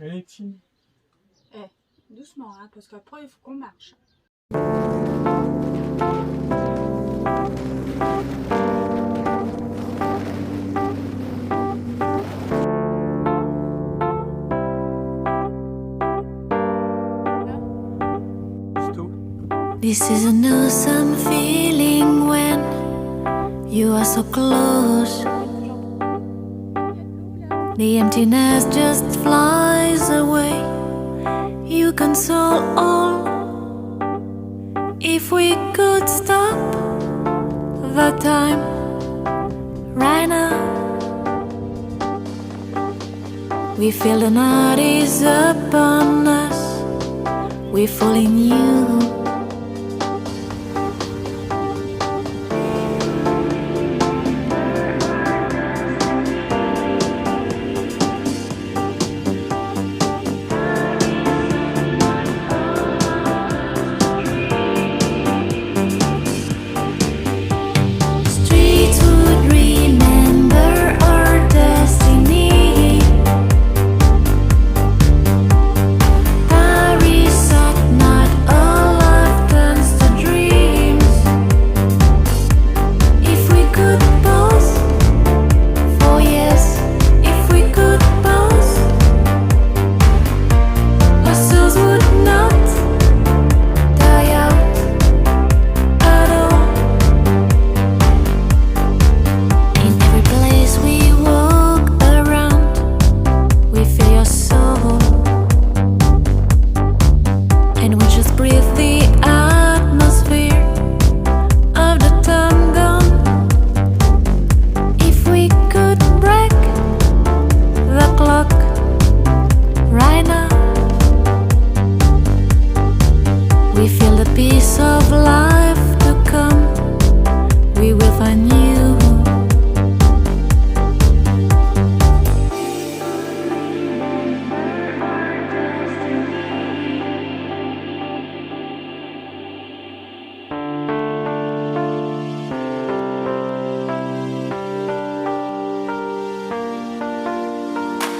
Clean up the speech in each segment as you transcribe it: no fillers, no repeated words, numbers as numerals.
Allez, Tim. Eh, doucement, hein, parce qu'après, il faut qu'on marche. This is an awesome feeling when you are so close. The emptiness just flies away. You console all. If we could stop the time right now, we feel the night is upon us. We fall in you.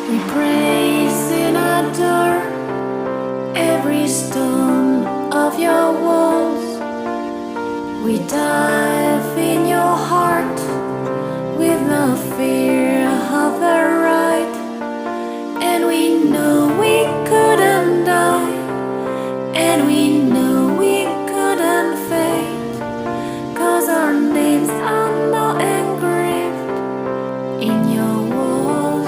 We praise and adore every stone of your walls. We dive in your heart with no fear of the right. And we know we couldn't die, and we know we couldn't fade, 'cause our names are not engraved in your walls.